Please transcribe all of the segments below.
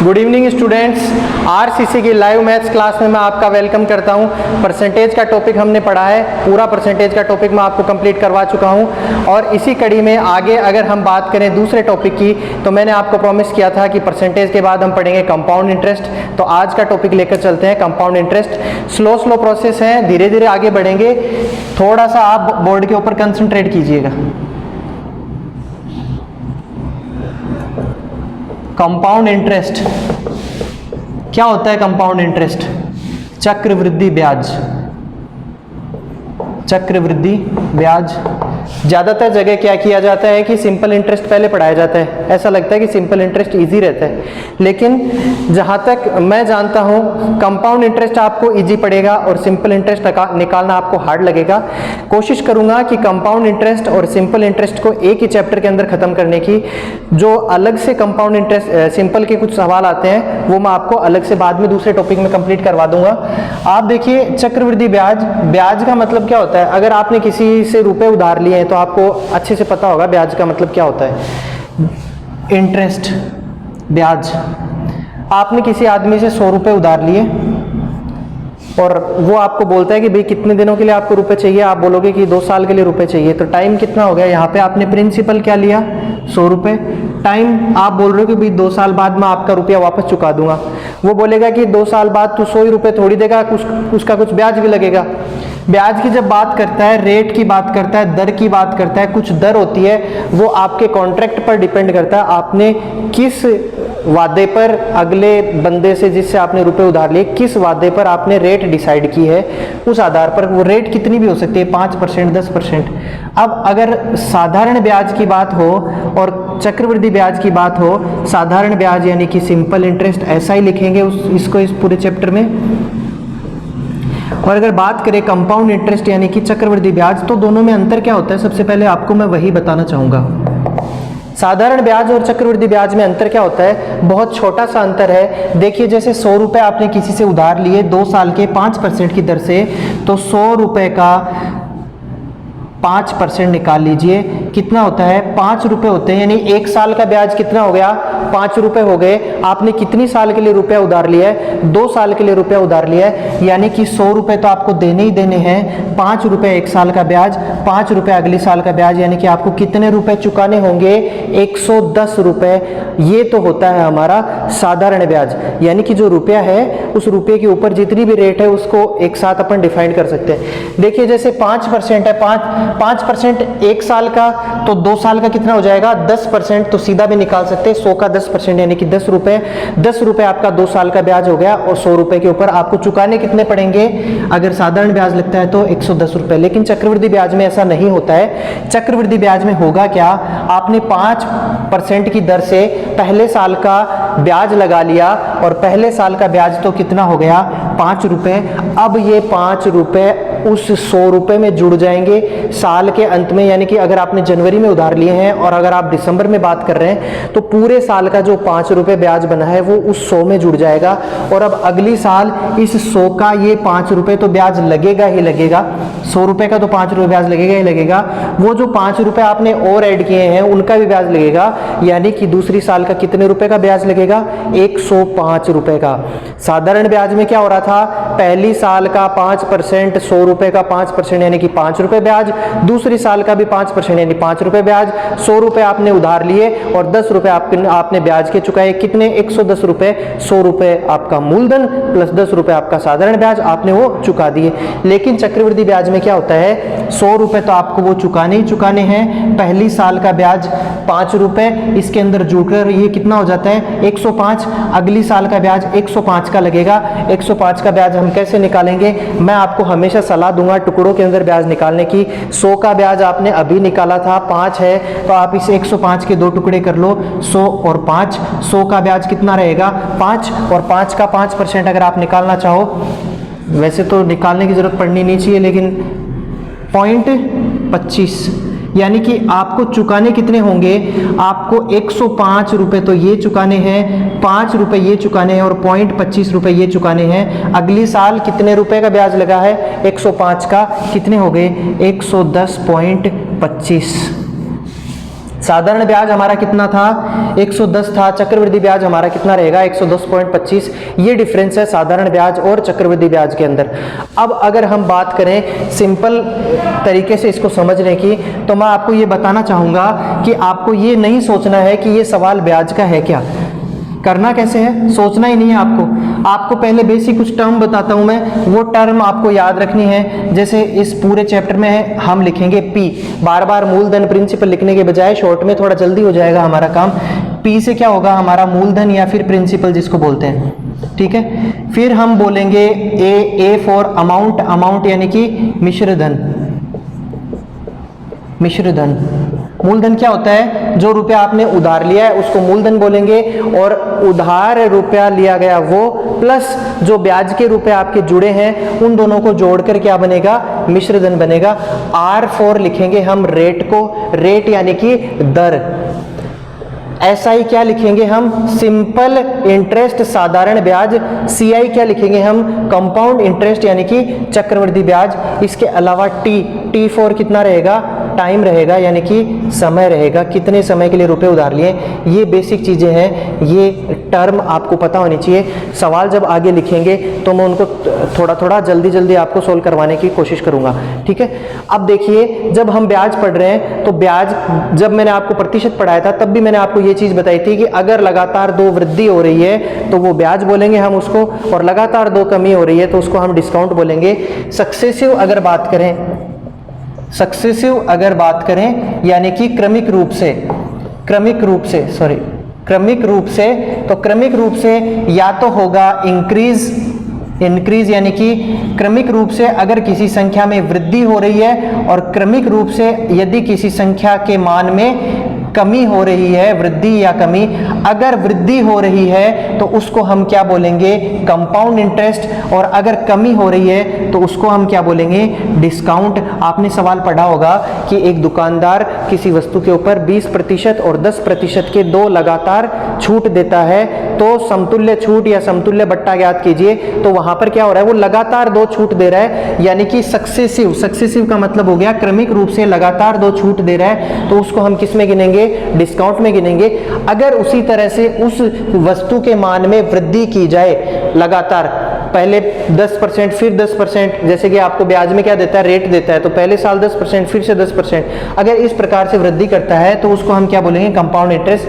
Good evening students, RCC की live maths class में मैं आपका वेलकम करता हूं। परसेंटेज का टॉपिक हमने पढ़ा है, पूरा परसेंटेज का टॉपिक मैं आपको कंप्लीट करवा चुका हूं और इसी कड़ी में आगे अगर हम बात करें दूसरे टॉपिक की, तो मैंने आपको प्रॉमिस किया था कि परसेंटेज के बाद हम पढ़ेंगे कंपाउंड इंटरेस्ट। तो आज का टॉपिक लेकर चलते हैं कंपाउंड इंटरेस्ट। स्लो प्रोसेस है, धीरे धीरे आगे बढ़ेंगे। थोड़ा सा आप बोर्ड के ऊपर कंसंट्रेट कीजिएगा। कंपाउंड इंटरेस्ट क्या होता है? कंपाउंड इंटरेस्ट चक्रवृद्धि ब्याज। चक्रवृद्धि ब्याज ज़्यादातर जगह क्या किया जाता है कि सिंपल इंटरेस्ट पहले पढ़ाया जाता है। ऐसा लगता है कि सिंपल इंटरेस्ट इजी रहता है, लेकिन जहाँ तक मैं जानता हूँ कंपाउंड इंटरेस्ट आपको इजी पड़ेगा और सिंपल इंटरेस्ट निकालना आपको हार्ड लगेगा। कोशिश करूँगा कि कंपाउंड इंटरेस्ट और सिंपल इंटरेस्ट को एक ही चैप्टर के अंदर ख़त्म करने की। जो अलग से कंपाउंड इंटरेस्ट सिंपल के कुछ सवाल आते हैं वो मैं आपको अलग से बाद में दूसरे टॉपिक में कंप्लीट करवा दूंगा। आप देखिए, चक्रवृद्धि ब्याज, ब्याज का मतलब क्या होता है? अगर आपने किसी से रुपए उधार लिए हैं तो आपको अच्छे से पता होगा ब्याज का मतलब क्या होता है। इंटरेस्ट ब्याज, आपने किसी आदमी से 100 रुपए उधार लिए और वो आपको बोलता है कि भाई कितने दिनों के लिए आपको रुपए चाहिए। आप बोलोगे कि 2 साल के लिए रुपए चाहिए। तो टाइम कितना हो गया? यहाँ पे आपने प्रिंसिपल क्या लिया? 100 रुपए। टाइम आप बोल रहे हो कि भाई 2 साल बाद मैं आपका रुपया वापस चुका दूंगा। वो बोलेगा कि 2 साल बाद तू 100 ही रुपए थोड़ी देगा, उसका कुछ ब्याज भी लगेगा। ब्याज की जब बात करता है, रेट की बात करता है, दर की बात करता है, कुछ दर होती है, वो आपके कॉन्ट्रैक्ट पर डिपेंड करता है। आपने किस वादे पर अगले बंदे से जिससे आपने रुपए उधार लिए, किस वादे पर आपने रेट डिसाइड की है, उस आधार पर वो रेट कितनी भी हो सकती है, 5%, 10%। अब अगर साधारण ब्याज की बात हो और चक्रवृद्धि ब्याज की बात हो, साधारण ब्याज यानी कि सिंपल इंटरेस्ट ऐसा ही लिखेंगे इसको इस पूरे चैप्टर में। और अगर बात करें कंपाउंड इंटरेस्ट यानी कि चक्रवृद्धि ब्याज, तो दोनों में अंतर क्या होता है? सबसे पहले आपको मैं वही बताना चाहूंगा। साधारण ब्याज और चक्रवृद्धि ब्याज में अंतर क्या होता है? बहुत छोटा सा अंतर है। देखिए, जैसे 100 रुपए आपने किसी से उधार लिए 2 साल के 5% की दर से, तो 100 रुपए का 5% निकाल लीजिए, कितना होता है? 5 रुपए होते हैं। यानी 1 साल का ब्याज कितना हो गया? 5 रुपए हो गए। आपने कितनी साल के लिए रुपया उधार लिया है? 2 साल के लिए रुपया उधार लिया है, यानी कि 100 रुपए तो आपको देने ही देने हैं। 5 रुपए 1 साल का ब्याज, 5 रुपए अगले साल का ब्याज, यानी कि आपको कितने रुपए चुकाने होंगे? 110 रुपए। ये तो होता है हमारा साधारण ब्याज, यानी कि जो रुपया है उस रुपये के ऊपर जितनी भी रेट है उसको एक साथ अपन डिफाइन कर सकते हैं। देखिए, जैसे 5% है, 5% 1 साल का, तो 2 साल का कितना हो जाएगा? 10%। तो सीधा भी निकाल सकते हैं, 100 का 10% यानी कि 10 रुपए। 10 रुपए आपका 2 साल का ब्याज हो गया और 100 रुपए के ऊपर आपको चुकाने कितने पड़ेंगे? अगर साधारण ब्याज लगता है तो 110 रुपए। लेकिन चक्रवृद्धि ब्याज में ऐसा नहीं होता है। चक्रवृद्धि ब्याज में होगा क्या? आपने 5% की दर से पहले साल का ब्याज लगा लिया और पहले साल का ब्याज तो कितना हो गया? 5 रुपए। अब ये 5 रुपए उस 100 रुपए में जुड़ जाएंगे साल के अंत में, यानी कि अगर आपने जनवरी में उधार लिए हैं और अगर आप दिसंबर में बात कर रहे हैं तो पूरे साल का जो 5 रुपए ब्याज बना है वो उस 100 में जुड़ जाएगा। और अब अगली साल इस 100 का ये 5 रुपए तो ब्याज लगेगा ही लगेगा। 100 रुपए का तो 5 रुपए ब्याज लगेगा ही लगेगा। वो जो 5 रुपए आपने और ऐड किए हैं उनका भी ब्याज लगेगा, यानी कि दूसरी साल का कितने रुपए का ब्याज लगेगा? 105 रुपए का। साधारण ब्याज में क्या हो रहा था? पहली साल का 5%, 100 रुपए का 5% यानी कि 5 रुपए ब्याज, दूसरी साल का भी 5% यानी 5 रुपए ब्याज। 100 रुपए आपने उधार लिए और 10 रुपए आपने ब्याज के चुकाए। कितने? 110 रुपए। 100 रुपए आपका मूलधन प्लस 10 रुपए आपका साधारण ब्याज, आपने वो चुका दिए। लेकिन चक्रवृद्धि ब्याज में क्या होता है? 100 रुपए तो आपको वो चुकाने ही चुकाने हैं। पहली साल का ब्याज 5 रुपए, इसके अंदर जुड़कर ये कितना हो जाता है? 105। अगली साल का ब्याज 105 का लगेगा। 105 का ब्याज हम कैसे निकालेंगे? मैं आपको हमेशा सलाह दूंगा टुकड़ों के अंदर ब्याज निकालने की। 100 का ब्याज आपने अभी निकाला था, 5 है, तो आप इसे 105 के 2 टुकड़े कर लो, 100 और 5। 100 का ब्याज कितना रहेगा? 5, और 5 का 5% अगर आप निकालना चाहो, वैसे तो निकालने की जरूरत पड़नी नहीं चाहिए, लेकिन 0.25, यानी कि आपको चुकाने कितने होंगे? आपको 105 रुपए तो ये चुकाने हैं, 5 रुपए ये चुकाने हैं और 0.25 रुपए ये चुकाने हैं। अगली साल कितने रुपए का ब्याज लगा है? 105 का, कितने हो गए? 110.25। साधारण ब्याज हमारा कितना था 110 था, चक्रवृद्धि ब्याज हमारा कितना रहेगा 110.25। ये डिफरेंस है साधारण ब्याज और चक्रवृद्धि ब्याज के अंदर। अब अगर हम बात करें सिंपल तरीके से इसको समझने की, तो मैं आपको ये बताना चाहूंगा कि आपको ये नहीं सोचना है कि ये सवाल ब्याज का है क्या। करना कैसे है, सोचना ही नहीं है आपको पहले बेसिक कुछ टर्म बताता हूं मैं, वो टर्म आपको याद रखनी है। जैसे इस पूरे चैप्टर में हम लिखेंगे पी, बार बार मूलधन प्रिंसिपल लिखने के बजाय शॉर्ट में थोड़ा जल्दी हो जाएगा हमारा काम। पी से क्या होगा हमारा मूलधन या फिर प्रिंसिपल जिसको बोलते हैं, ठीक है। फिर हम बोलेंगे ए फॉर अमाउंट, अमाउंट यानी कि मिश्रधन, मिश्रधन। मूलधन क्या होता है, जो रुपया आपने उधार लिया है उसको मूलधन बोलेंगे, और उधार रुपया लिया गया वो प्लस जो ब्याज के रुपए आपके जुड़े हैं उन दोनों को जोड़कर क्या बनेगा, मिश्रधन बनेगा। आर फॉर लिखेंगे हम रेट को, रेट यानी कि दर। SI क्या लिखेंगे हम, सिंपल इंटरेस्ट साधारण ब्याज। CI क्या लिखेंगे हम, कंपाउंड इंटरेस्ट यानी कि चक्रवृद्धि ब्याज। इसके अलावा T फॉर कितना रहेगा, टाइम रहेगा यानी कि समय रहेगा, कितने समय के लिए रुपए उधार लिए। ये बेसिक चीजें हैं, ये टर्म आपको पता होनी चाहिए। सवाल जब आगे लिखेंगे तो मैं उनको थोड़ा थोड़ा जल्दी जल्दी आपको सोल्व करवाने की कोशिश करूंगा, ठीक है। अब देखिए जब हम ब्याज पढ़ रहे हैं तो ब्याज, जब मैंने आपको प्रतिशत पढ़ाया था तब भी मैंने आपको ये चीज बताई थी कि अगर लगातार 2 वृद्धि हो रही है तो वो ब्याज बोलेंगे हम उसको, और लगातार 2 कमी हो रही है तो उसको हम डिस्काउंट बोलेंगे। सक्सेसिव अगर बात करें, सक्सेसिव अगर बात करें यानी कि क्रमिक रूप से, क्रमिक रूप से तो क्रमिक रूप से या तो होगा इंक्रीज यानी कि क्रमिक रूप से अगर किसी संख्या में वृद्धि हो रही है, और क्रमिक रूप से यदि किसी संख्या के मान में कमी हो रही है, वृद्धि या कमी। अगर वृद्धि हो रही है तो उसको हम क्या बोलेंगे, कंपाउंड इंटरेस्ट, और अगर कमी हो रही है तो उसको हम क्या बोलेंगे, डिस्काउंट। आपने सवाल पढ़ा होगा कि एक दुकानदार किसी वस्तु के ऊपर 20% और 10% के 2 लगातार छूट देता है, तो समतुल्य छूट या समतुल्य बट्टा ज्ञात कीजिए। तो वहां पर क्या हो रहा है, वो लगातार 2 छूट दे रहा है, यानी कि सक्सेसिव का मतलब हो गया क्रमिक रूप से लगातार 2 छूट दे रहा है, तो उसको हम किस में गिनेंगे, डिस्काउंट में गिनेंगे। अगर उसी तरह से उस वस्तु के मान में वृद्धि की जाए लगातार, पहले 10% फिर 10%, जैसे कि आपको ब्याज में क्या देता है, रेट देता है, तो पहले साल 10% फिर से 10%, अगर इस प्रकार से वृद्धि करता है तो उसको हम क्या बोलेंगे, कंपाउंड इंटरेस्ट।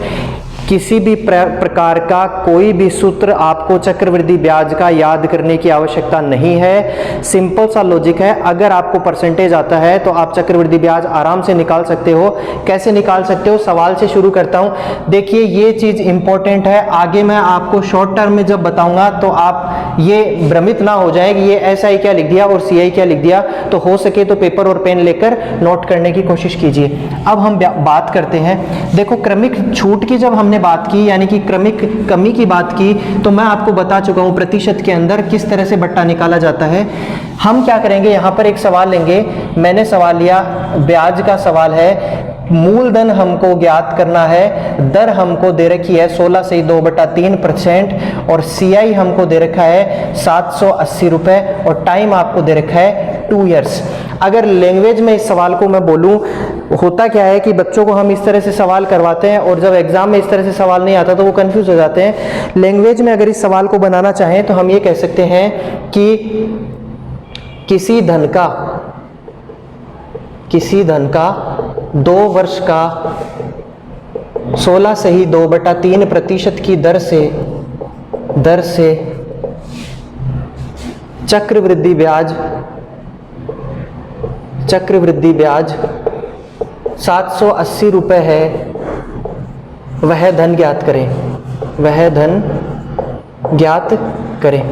किसी भी प्रकार का कोई भी सूत्र आपको चक्रवृद्धि ब्याज का याद करने की आवश्यकता नहीं है, सिंपल सा लॉजिक है। अगर आपको परसेंटेज आता है तो आप चक्रवृद्धि ब्याज आराम से निकाल सकते हो। कैसे निकाल सकते हो, सवाल से शुरू करता हूं। देखिए ये चीज इंपॉर्टेंट है, आगे मैं आपको शॉर्ट टर्म में जब बताऊंगा तो आप ये भ्रमित ना हो जाए कि ये SI क्या लिख दिया और CI क्या लिख दिया। तो हो सके तो पेपर और पेन लेकर नोट करने की कोशिश कीजिए। अब हम बात करते हैं, देखो क्रमिक छूट की जब हमने बात की, यानी कि क्रमिक कमी की बात की, तो मैं आपको बता चुका हूं प्रतिशत के अंदर किस तरह से बट्टा निकाला जाता है। हम क्या करेंगे, यहां पर एक सवाल लेंगे, मैंने सवाल लिया, ब्याज का सवाल है, मूलधन हमको ज्ञात करना है, दर हमको दे रखी है 16 से 2/3%, और CI हमको दे रखा है 780 रुपए, और टाइम आपको दे रखा है 2 ईयर्स। अगर लैंग्वेज में इस सवाल को मैं बोलूं, होता क्या है कि बच्चों को हम इस तरह से सवाल करवाते हैं और जब एग्जाम में इस तरह से सवाल नहीं आता तो वो कंफ्यूज हो जाते हैं। लैंग्वेज में अगर इस सवाल को बनाना चाहें तो हम ये कह सकते हैं कि किसी धन का 2 वर्ष का 16 से ही 2/3% की दर से चक्रवृद्धि ब्याज 780 रुपए है, वह धन ज्ञात करें।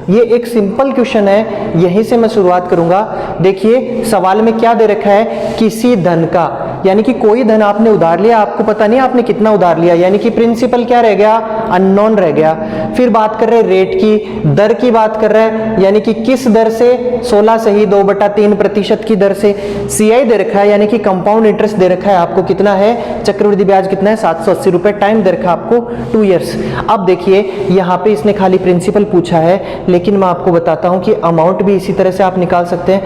ये एक सिंपल क्वेश्चन है, यहीं से मैं शुरुआत करूंगा। देखिए सवाल में क्या दे रखा है, किसी धन का, यानी कि कोई धन आपने उधार लिया, आपको पता नहीं आपने कितना उधार लिया, यानी कि प्रिंसिपल क्या रह गया, अननोन रह गया। फिर बात कर रहे हैं रेट की, दर की बात कर रहे हैं, यानी कि किस दर से, 16 सही 2/3% की दर से। CI दे रखा है, यानी कि कंपाउंड इंटरेस्ट दे रखा है आपको, कितना है चक्रवृद्धि ब्याज कितना है 780 रुपए, टाइम दे रखा आपको 2 इयर्स। अब देखिए यहाँ पे इसने खाली प्रिंसिपल पूछा है, लेकिन मैं आपको बताता हूँ कि अमाउंट भी इसी तरह से आप निकाल सकते हैं।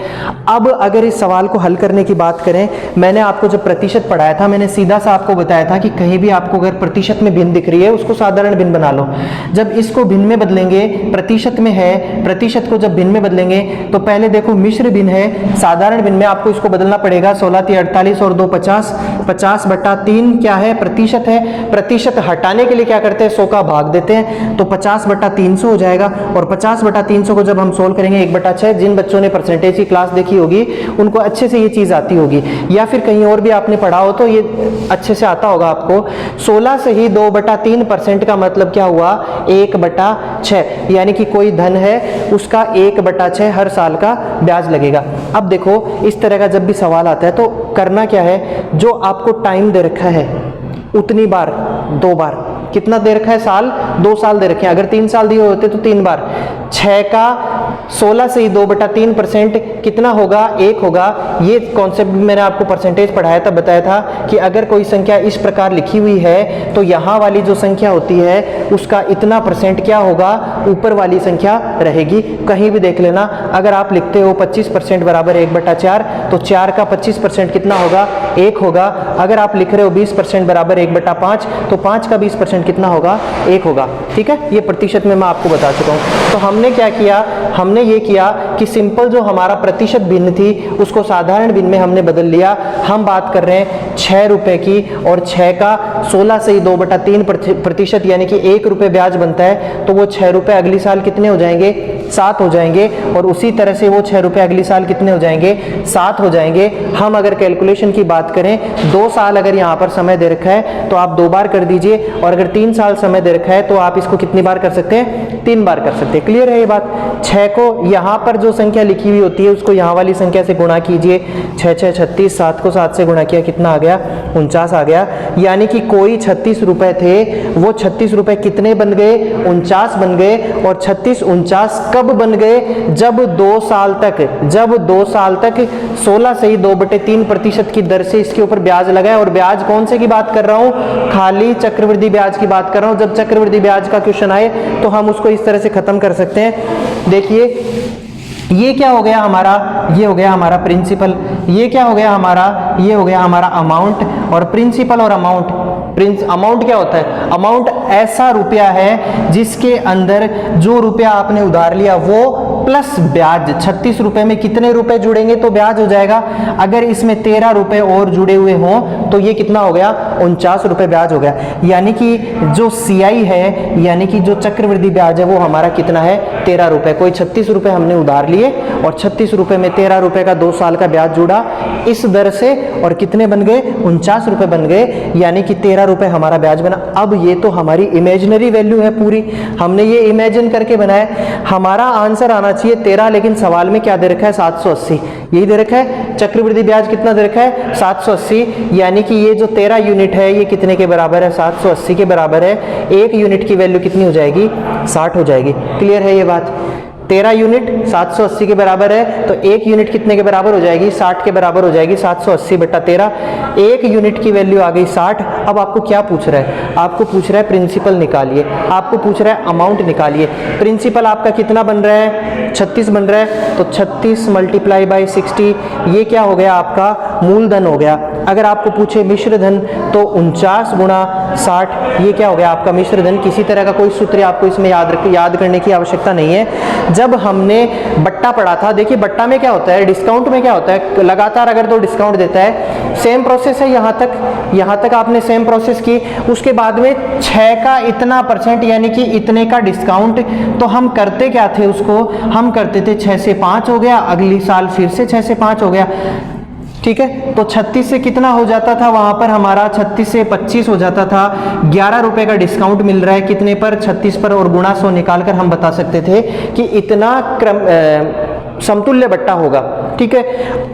अब अगर इस सवाल को हल करने की बात करें, मैंने आपको जब प्रतिशत पढ़ाया था, मैंने सीधा सा आपको बताया था कि कहीं भी आपको अगर प्रतिशत में भिन्न दिख रही है उसको साधारण भिन्न बना लो। जब इसको भिन्न में बदलेंगे, प्रतिशत में है, प्रतिशत को जब भिन्न में बदलेंगे तो पहले देखो मिश्र भिन्न है, साधारण भिन्न में आपको इसको बदलना पड़ेगा। 16 × 48 और 2 50, 50/3 क्या है प्रतिशत है। प्रतिशत हटाने के लिए क्या करते हैं 100 का भाग देते हैं, तो 50/300 हो जाएगा। और 50/300 को जब हम सोल्व करेंगे 1/6, जिन बच्चों ने परसेंटेज की क्लास देखी होगी उनको अच्छे से ये चीज आती होगी, या फिर कहीं और भी आपने पढ़ा हो तो ये अच्छे से आता होगा आपको। 16 से ही 2/3% का मतलब क्या हुआ 1/6, यानी कि कोई धन है उसका 1/6 हर साल का ब्याज लगेगा। अब देखो इस तरह का जब भी सवाल आता है तो करना क्या है, जो आपको टाइम दे रखा है उतनी बार 2 बार, कितना दे रखा है साल 2 साल दे रखे हैं, अगर 3 साल दिए होते तो 3 बार, 6 का 16 से ही 2/3% कितना होगा 1 होगा। ये कॉन्सेप्ट भी मैंने आपको परसेंटेज पढ़ाया था, बताया था कि अगर कोई संख्या इस प्रकार लिखी हुई है तो यहाँ वाली जो संख्या होती है उसका इतना % क्या होगा ऊपर वाली संख्या रहेगी। कहीं भी देख लेना, अगर आप लिखते हो 25% बराबर 1/4, तो 4 का 25% कितना होगा 1 होगा। अगर आप लिख रहे हो 20% बराबर 1/5, तो 5 का 20% कितना होगा 1 होगा। ठीक है, ये प्रतिशत में मैं आपको बता चुका हूँ। तो हमने क्या किया, हमने ये किया कि सिंपल जो हमारा प्रतिशत भिन्न थी उसको साधारण भिन्न में हमने बदल लिया। हम बात कर रहे हैं 6 रुपए की, और 6 का 16 से ही 2/3% यानी कि 1 रुपये ब्याज बनता है, तो वो 6 रुपये अगली साल कितने हो जाएंगे 7 हो जाएंगे। और उसी तरह से वो 6 रुपये अगली साल कितने हो जाएंगे 7 हो जाएंगे। हम अगर कैलकुलेशन की बात करें, 2 साल अगर यहाँ पर समय दे रखा है तो आप 2 बार कर दीजिए, और अगर 3 साल समय दे रखा है तो आप इसको कितनी बार कर सकते हैं 3 बार कर सकते हैं। क्लियर है ये बात। 6 को यहाँ पर जो संख्या लिखी हुई होती है उसको यहाँ वाली संख्या से गुणा कीजिए, 6 6 36, 7 को 7 से गुणा किया कितना आ गया 49 आ गया। यानी कि कोई 36 रुपए थे, वो 36 रुपए कितने बन गए 49 बन गए। और 36 49 कब बन गए, जब 2 साल तक 16 से ही 2/3% की दर से इसके ऊपर ब्याज लगाए। और ब्याज कौन से की बात कर रहा हूं, खाली चक्रवृद्धि ब्याज की बात कर रहा हूं। जब चक्रवृद्धि ब्याज का क्वेश्चन आए तो हम उसको इस तरह से खत्म कर सकते हैं। देखिए ये क्या हो गया हमारा, ये हो गया हमारा प्रिंसिपल, ये क्या हो गया हमारा, ये हो गया हमारा अमाउंट। और प्रिंसिपल और अमाउंट क्या होता है, अमाउंट ऐसा रुपया है जिसके अंदर जो रुपया आपने उधार लिया वो प्लस ब्याज। 36 रुपए में कितने रुपए जुड़ेंगे तो ब्याज हो जाएगा, अगर इसमें 13 रुपए और जुड़े हुए हों तो ये कितना हो गया 49 रुपए ब्याज हो गया। यानी कि जो CI है, यानी कि जो चक्रवृद्धि ब्याज है वो हमारा कितना है 13 रुपए। कोई 36 रुपए हमने उधार लिए और 36 रुपए में 13 रुपए का 2 साल का ब्याज जुड़ा इस दर से, और कितने बन गए 49 रुपए बन गए, यानी कि 13 रुपए हमारा ब्याज बना। अब ये तो हमारी इमेजिनरी वैल्यू है पूरी, हमने ये इमेजिन करके बनाया। हमारा आंसर आना चाहिए 13, लेकिन सवाल में क्या दे रखा है 780, यही दे रखा है। चक्रवृद्धि ब्याज कितना दे रखा है 780, यानी कि ये जो 13 यूनिट है ये कितने के बराबर है 780 के बराबर है। 1 यूनिट की वैल्यू कितनी हो जाएगी 60 हो जाएगी। क्लियर है ये बात। 13 यूनिट 780 के बराबर है, तो 1 यूनिट कितने के बराबर हो जाएगी 60 के बराबर हो जाएगी। 780/13, 1 यूनिट की वैल्यू आ गई 60। अब आपको क्या पूछ रहा है, आपको पूछ रहा है प्रिंसिपल निकालिए, आपको पूछ रहा है अमाउंट निकालिए। प्रिंसिपल आपका कितना बन रहा है 36 बन रहा है, तो 36 × 60, ये क्या हो गया आपका मूलधन हो गया। अगर आपको पूछे मिश्र धन तो 49 × 60, ये क्या हो गया आपका मिश्र धन। किसी तरह का कोई सूत्र आपको इसमें याद करने की आवश्यकता नहीं है। जब हमने बट्टा पढ़ा था, देखिए बट्टा में क्या होता है, डिस्काउंट में क्या होता है, लगातार अगर तो डिस्काउंट देता है। सेम प्रोसेस है यहाँ तक आपने सेम प्रोसेस की, उसके बाद में 6 का इतना % यानी कि इतने का डिस्काउंट। तो हम करते क्या थे, उसको हम करते थे 6 से 5 हो गया, अगली साल फिर से 6 से 5 हो गया। ठीक है, तो 36 से कितना हो जाता था वहां पर हमारा 36 से 25 हो जाता था। 11 रुपए का डिस्काउंट मिल रहा है कितने पर 36 पर, और गुणा 100 निकालकर हम बता सकते थे कि इतना समतुल्य बट्टा होगा। ठीक है।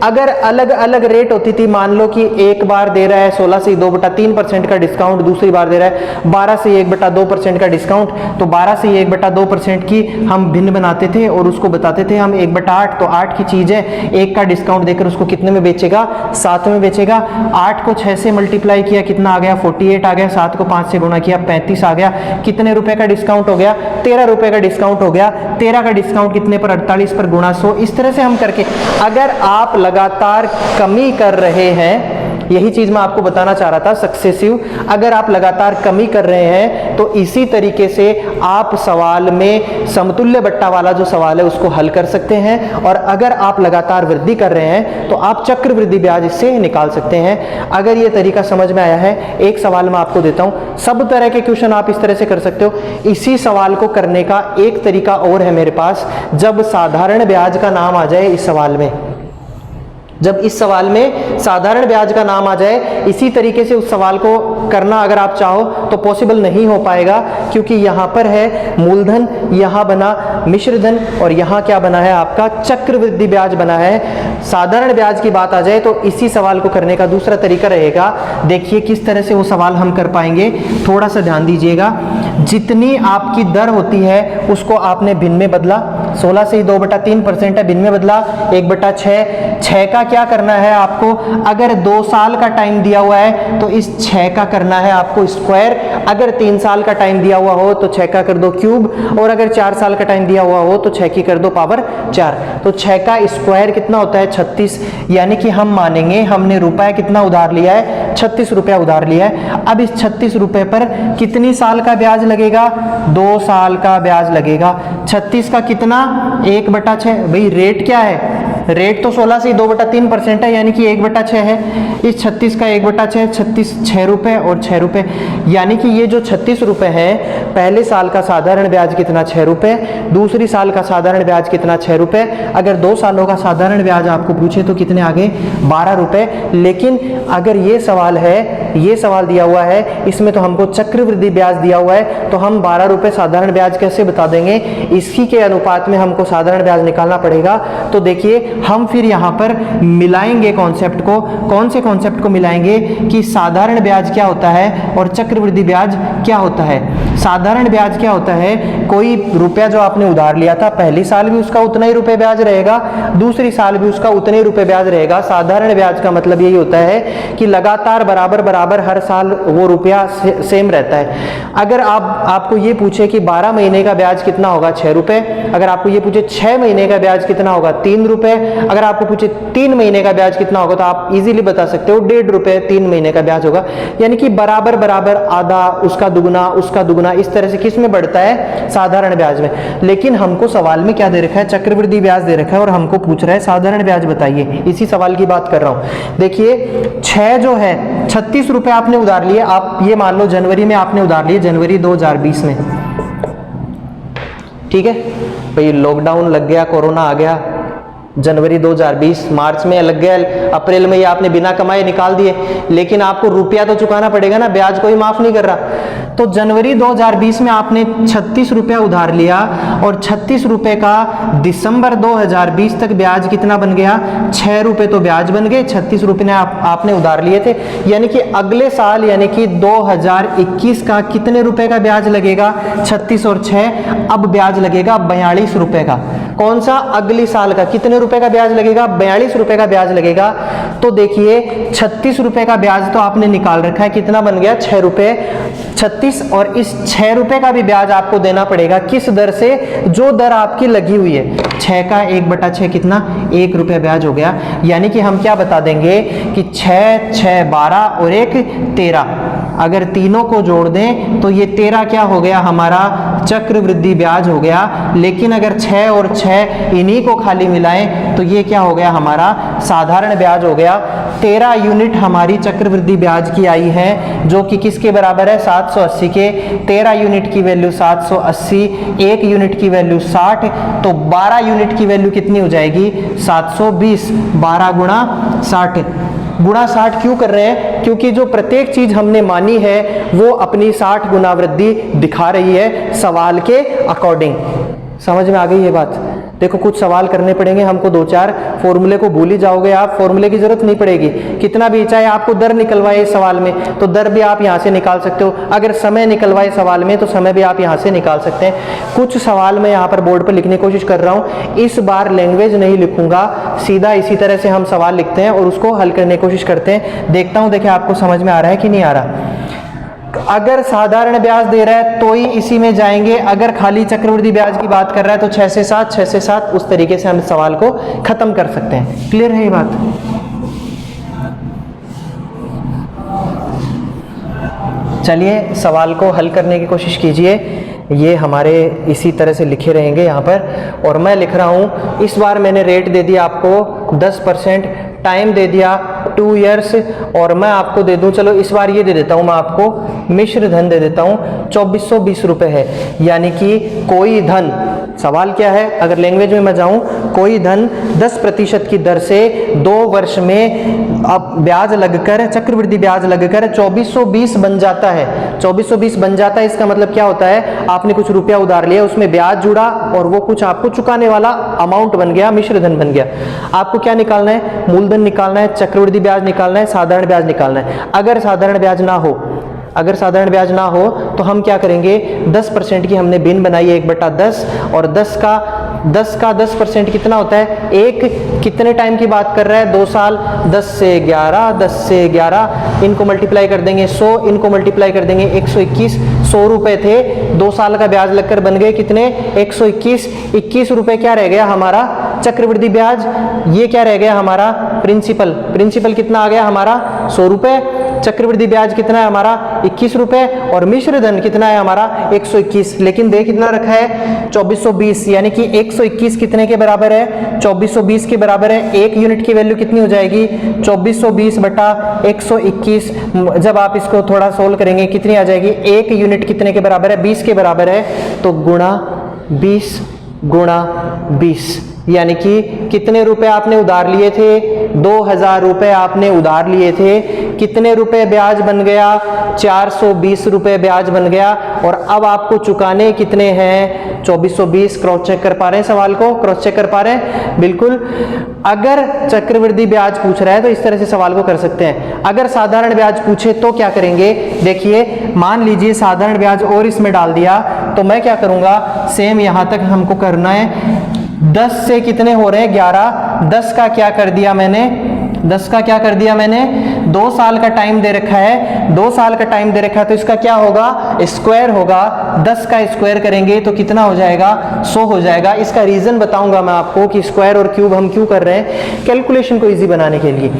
अगर अलग अलग रेट होती थी, मान लो कि एक बार दे रहा है 16 से 2/3% का डिस्काउंट, दूसरी बार दे रहा है 12 से 1/2% का डिस्काउंट, तो 12 से 1/2% की हम भिन्न बनाते थे और उसको बताते थे हम 1/8, तो 8 की चीज है, 1 का डिस्काउंट देकर उसको कितने में बेचेगा, 7 में बेचेगा। 8 को 6 से मल्टीप्लाई किया, कितना आ गया, 48 आ गया। 7 को 5 से गुणा किया, 35 आ गया। कितने रुपए का डिस्काउंट हो गया, 13 रुपए का डिस्काउंट हो गया। 13 का डिस्काउंट कितने पर, 48 पर गुणा 100। इस तरह से हम करके, अगर आप लगातार कमी कर रहे हैं, यही चीज मैं आपको बताना चाह रहा था, सक्सेसिव, अगर आप लगातार कमी कर रहे हैं तो इसी तरीके से आप सवाल में समतुल्य बट्टा वाला जो सवाल है उसको हल कर सकते हैं। और अगर आप लगातार वृद्धि कर रहे हैं तो आप चक्रवृद्धि ब्याज इससे निकाल सकते हैं। अगर ये तरीका समझ में आया है, एक सवाल मैं आपको देता हूं, सब तरह के क्वेश्चन आप इस तरह से कर सकते हो। इसी सवाल को करने का एक तरीका और है मेरे पास, जब साधारण ब्याज का नाम आ जाए इस सवाल में, जब इस सवाल में साधारण ब्याज का नाम आ जाए, इसी तरीके से उस सवाल को करना अगर आप चाहो तो पॉसिबल नहीं हो पाएगा, क्योंकि यहां पर है मूलधन, यहां बना मिश्रधन और यहां क्या बना है आपका चक्रवृद्धि ब्याज बना है। साधारण ब्याज की बात आ जाए तो इसी सवाल को करने का दूसरा तरीका रहेगा। देखिए किस तरह से वो सवाल हम कर पाएंगे, थोड़ा सा ध्यान दीजिएगा। जितनी आपकी दर होती है उसको आपने भिन्न में बदला, 16 से 2/3% है, भिन्न में बदला 1/6। 6 का क्या करना है आपको, अगर 2 साल का टाइम दिया हुआ है तो इस 6 का करना है आपको स्क्वायर, अगर 3 साल का टाइम दिया हुआ हो तो 6 का कर दो क्यूब, और अगर 4 साल का टाइम दिया हुआ हो तो 6 की कर दो पावर 4। तो 6 का स्क्वायर कितना होता है, 36। यानी कि हम मानेंगे हमने रुपया कितना उधार लिया है, 36 रुपया उधार लिया है। अब इस 36 रुपए पर कितनी साल का ब्याज लगेगा, 2 साल का ब्याज लगेगा। 36 का कितना, 1/6। भाई रेट क्या है, रेट तो 16 से 2/3% है, यानी कि 1/6 है। इस 36 का 1/6, 36 6 रुपए और 6 रुपए, यानी कि ये जो 36 रुपए है, पहले साल का साधारण ब्याज कितना, 6 रुपए, दूसरी साल का साधारण ब्याज कितना, 6 रुपए। अगर 2 सालों का साधारण ब्याज आपको पूछे तो कितने आ गए, 12 रुपए। लेकिन अगर ये सवाल है, ये सवाल दिया हुआ है, इसमें तो हमको चक्रवृद्धि ब्याज दिया हुआ है, तो हम 12 रुपए साधारण ब्याज कैसे बता देंगे, इसी के अनुपात में हमको साधारण ब्याज निकालना पड़ेगा। तो देखिए हम फिर यहाँ पर मिलाएंगे कॉन्सेप्ट को, कौन से कॉन्सेप्ट को मिलाएंगे कि साधारण ब्याज क्या होता है और चक्रवृद्धि ब्याज क्या होता है। साधारण ब्याज क्या होता है, कोई रुपया जो आपने उधार लिया था, पहली साल भी उसका उतना ही रुपए ब्याज रहेगा, दूसरी साल भी उसका उतने ही रुपए ब्याज रहेगा। साधारण ब्याज का मतलब यही होता है कि लगातार बराबर बराबर हर साल वो रुपया सेम रहता है। अगर आपको ये पूछे कि 12 महीने का ब्याज कितना होगा, 6 रुपए। अगर आपको ये पूछे 6 महीने का ब्याज कितना होगा, 3 रुपए। अगर आपको पूछे 3 महीने का ब्याज कितना होगा, तो आप इजीली बता सकते हो 1.5 रुपए 3 महीने का ब्याज होगा। यानी कि बराबर बराबर, आधा, उसका दुगुना, उसका दुगुना, इस तरह से किस में बढ़ता है, साधारण ब्याज में। लेकिन हमको सवाल में क्या दे रखा है, चक्रवृद्धि ब्याज दे रखा है, और हमको पूछ रहा है साधारण ब्याज बताइए। इसी सवाल की बात कर रहा हूं। देखिए 6 जो है, 36 रुपए आपने उधार लिए, आप ये मान लो जनवरी में आपने उधार लिए, जनवरी 2020 में, ठीक है भाई। लॉकडाउन लग गया, कोरोना आ गया, जनवरी 2020, मार्च में लग गया, अप्रैल में ये आपने बिना कमाए निकाल दिए, लेकिन आपको रुपया तो चुकाना पड़ेगा ना, ब्याज कोई माफ नहीं कर रहा। तो जनवरी 2020 में आपने 36 रुपया उधार लिया, और 36 रुपए का दिसंबर 2020 तक ब्याज कितना बन गया, 6 रुपए तो ब्याज बन गए। 36 रुपए आपने उधार लिए थे, यानी कि अगले साल यानी कि 2021 का कितने रुपए का ब्याज लगेगा, 36 और 6, अब ब्याज लगेगा 42 रुपए का। कौन सा, अगली साल का कितने रुपए का ब्याज लगेगा, 42 रुपए का ब्याज लगेगा। तो देखिए 36 रुपए का ब्याज तो आपने निकाल रखा है, कितना बन गया, 6 रुपए। 36 और इस 6 रुपए का भी ब्याज आपको देना पड़ेगा, किस दर से, जो दर आपकी लगी हुई है। 6 का 1/6 कितना, 1 रुपया ब्याज हो गया। यानी कि हम क्या बता देंगे कि 6, 6, 12 और 1, 13, अगर तीनों को जोड़ दें तो ये 13 क्या हो गया, हमारा चक्रवृद्धि ब्याज हो गया। लेकिन अगर 6 और 6 इन्हीं को खाली मिलाएं तो ये क्या हो गया, हमारा साधारण ब्याज हो गया। 13 यूनिट हमारी चक्रवृद्धि ब्याज की आई है, जो कि किसके बराबर है, 780 के। 13 यूनिट की वैल्यू 780, 1 यूनिट की वैल्यू 60, तो 12 यूनिट की वैल्यू कितनी हो जाएगी, 720। 12 गुणा 60, गुणा 60 क्यों कर रहे हैं, क्योंकि जो प्रत्येक चीज हमने मानी है वो अपनी 60 गुना वृद्धि दिखा रही है सवाल के अकॉर्डिंग। समझ में आ गई ये बात। देखो कुछ सवाल करने पड़ेंगे हमको, 2-4 फॉर्मूले को भूल ही जाओगे आप, फॉर्मूले की जरूरत नहीं पड़ेगी। कितना भी चाहे आपको दर निकलवाए इस सवाल में तो दर भी आप यहाँ से निकाल सकते हो, अगर समय निकलवाए सवाल में तो समय भी आप यहाँ से निकाल सकते हैं। कुछ सवाल मैं यहाँ पर बोर्ड पर लिखने की कोशिश कर रहा हूँ, इस बार लैंग्वेज नहीं लिखूंगा, सीधा इसी तरह से हम सवाल लिखते हैं और उसको हल करने की कोशिश करते हैं। देखता हूँ देखिए आपको समझ में आ रहा है कि नहीं आ रहा। अगर साधारण ब्याज दे रहा है तो ही इसी में जाएंगे, अगर खाली चक्रवृद्धि ब्याज की बात कर रहा है तो 6 से 7, 6 से 7, उस तरीके से हम सवाल को खत्म कर सकते हैं। क्लियर है ये बात? चलिए सवाल को हल करने की कोशिश कीजिए। ये हमारे इसी तरह से लिखे रहेंगे यहाँ पर, और मैं लिख रहा हूँ। इस बार मैंने रेट दे दिया आपको 10%, टाइम दे दिया 2 इयर्स, और मैं आपको दे दूं, चलो इस बार ये दे देता हूं, मैं आपको मिश्र धन दे देता हूं 2420 रुपए है। यानी कि कोई धन, सवाल क्या है, अगर लैंग्वेज में मैं जाऊं, कोई धन 10% की दर से 2 वर्ष में अब ब्याज लगकर, चक्रवृद्धि ब्याज लगकर 2420 बन जाता है। 2420 बन जाता है, इसका मतलब क्या होता है, आपने कुछ रुपया उधार लिया, उसमें ब्याज जुड़ा और वो कुछ आपको चुकाने वाला अमाउंट बन गया, मिश्र धन बन गया। आपको क्या निकालना है, मूलधन निकालना है, चक्रवृद्धि ब्याज निकालना है, साधारण ब्याज निकालना है। अगर साधारण ब्याज ना हो, अगर साधारण ब्याज ना हो तो हम क्या करेंगे, 10% की हमने बिन बनाई है 1/10, और 10 का 10% कितना होता है, एक कितने टाइम की बात कर रहा है, 2 साल, 10 से 11, 10 से 11, इनको मल्टीप्लाई कर देंगे 100, इनको मल्टीप्लाई कर देंगे 121, 100 रुपए थे, 2 साल का ब्याज लगकर बन गए कितने, 121, 21 रुपए क्या रह गया हमारा चक्रवृद्धि ब्याज, ये क्या रह गया हमारा प्रिंसिपल। प्रिंसिपल कितना आ गया हमारा 100 रुपए, चक्रवृद्धि ब्याज कितना है हमारा 21 रुपए, और मिश्र धन कितना है हमारा 121। लेकिन दे कितना रखा है 2420, यानी कि 121 कितने के बराबर है, 2420 के बराबर है। 1 यूनिट की वैल्यू कितनी हो जाएगी, 2420 बटा 121। जब आप इसको थोड़ा सोल्व करेंगे कितनी आ जाएगी, 1 यूनिट कितने के बराबर है, 20 के बराबर है, तो गुणा 20 गुणा 20, यानी कि कितने रुपए आपने उधार लिए थे, 2000 रुपए आपने उधार लिए थे, कितने रुपए ब्याज बन गया, 420 रुपए ब्याज बन गया, और अब आपको चुकाने कितने हैं 2420। क्रॉस चेक कर पा रहे हैं सवाल को, क्रॉस चेक कर पा रहे हैं, बिल्कुल। अगर चक्रवृद्धि ब्याज पूछ रहा है तो इस तरह से सवाल को कर सकते हैं। अगर साधारण ब्याज पूछे तो क्या करेंगे, देखिए मान लीजिए साधारण ब्याज और इसमें डाल दिया, तो मैं क्या करूंगा, सेम यहां तक हमको करना है। 10 से कितने हो रहे हैं 11, 10 का क्या कर दिया मैंने, 10 का क्या कर दिया मैंने, 2 साल का टाइम दे रखा है, 2 साल का टाइम दे रखा है, तो इसका क्या होगा, स्क्वायर होगा। 10 का स्क्वायर करेंगे तो कितना हो जाएगा, 100 हो जाएगा। इसका रीजन बताऊंगा मैं आपको कि स्क्वायर और क्यूब हम क्यों कर रहे हैं, कैलकुलेशन को इजी बनाने के लिए।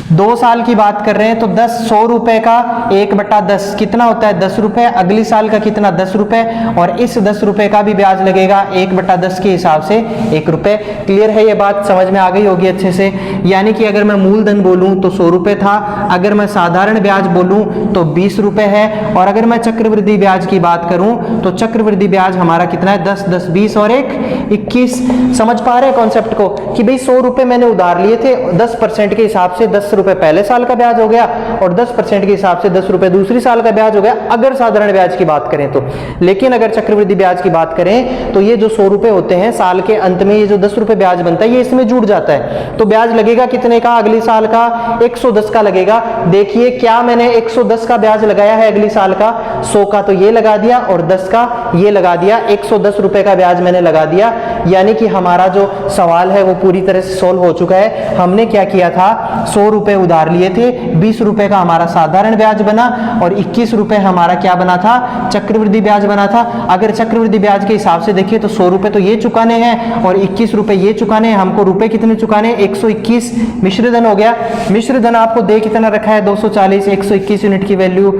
2 साल की बात कर रहे हैं तो 100 रुपए का 1/10 कितना होता है 10 रुपए, अगली साल का कितना 10 रुपए, और इस 10 रुपए का भी ब्याज लगेगा 1/10 के हिसाब से 1 रुपए। क्लियर है ये बात, समझ में आ गई होगी अच्छे से। यानी कि अगर मैं मूलधन बोलूं तो 100 रुपए था, अगर मैं साधारण ब्याज बोलूं तो 20 रुपए है, और अगर मैं चक्रवृद्धि ब्याज की बात करूं तो चक्रवृद्धि ब्याज हमारा कितना है 10, 10, 20 और 1, 21। समझ पा रहे हैं कॉन्सेप्ट को कि भाई 100 रुपए मैंने उधार लिए थे, 10% के हिसाब से 10 रुपए पहले साल का ब्याज हो गया, और 10% के हिसाब से 10 रुपए दूसरी साल का ब्याज हो गया, अगर साधारण ब्याज की बात करें तो। लेकिन अगर चक्रवृद्धि ब्याज की बात करें तो ये जो 100 रुपए होते हैं साल के अंत में, ये जो 10 रुपए ब्याज बनता है ये इसमें जुड़ जाता है, तो ब्याज लगेगा कितने का अगली साल का, 110 का लगेगा। देखिए क्या मैंने 110 का ब्याज लगाया है अगली साल का, 100 का तो ये लगा दिया और 10 का ये लगा दिया, 110 रुपए का ब्याज मैंने लगा दिया। यानी कि हमारा जो सवाल है वो पूरी तरह से सोल्व हो चुका है। हमने क्या किया था, 100 रुपए उधार लिए थे, 20 रुपए का हमारा साधारण ब्याज बना, और 21 रुपए हमारा क्या बना था, चक्रवृद्धि ब्याज बना था। अगर चक्रवृद्धि ब्याज के हिसाब से देखिए तो 100 रुपए तो ये चुकाने हैं और 21 रुपए ये चुकाने हैं। हमको रुपए कितने चुकाने, 121 मिश्र धन हो गया। मिश्र धन आपको दे कितना रखा है 240, 121 यूनिट की वैल्यू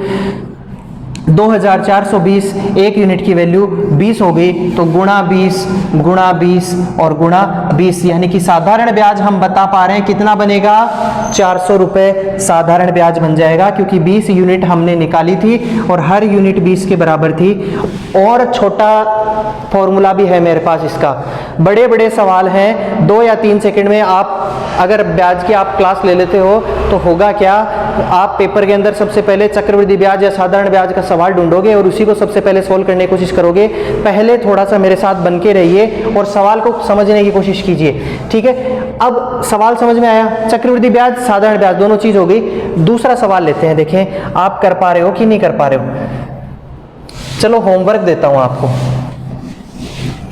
2420, 1 यूनिट की वैल्यू 20 हो गई, तो गुणा 20 गुणा 20 और गुणा 20, यानी कि साधारण ब्याज हम बता पा रहे हैं कितना बनेगा, 400 रुपए साधारण ब्याज बन जाएगा, क्योंकि 20 यूनिट हमने निकाली थी और हर यूनिट 20 के बराबर थी। और छोटा फॉर्मूला भी है मेरे पास इसका, बड़े बड़े सवाल हैं, 2 या 3 सेकंड में आप अगर ब्याज की आप क्लास ले लेते हो तो होगा क्या, आप पेपर के अंदर सबसे पहले चक्रवृद्धि ब्याज या साधारण ब्याज का सवाल ढूंढोगे और उसी को सबसे पहले सोल्व करने की कोशिश करोगे। पहले थोड़ा सा मेरे साथ बन के रहिए और सवाल को समझने की कोशिश कीजिए, ठीक है। अब सवाल समझ में आया, चक्रवृद्धि ब्याज साधारण ब्याज दोनों चीज हो गई। दूसरा सवाल लेते हैं, देखें आप कर पा रहे हो कि नहीं कर पा रहे हो। चलो होमवर्क देता हूं आपको,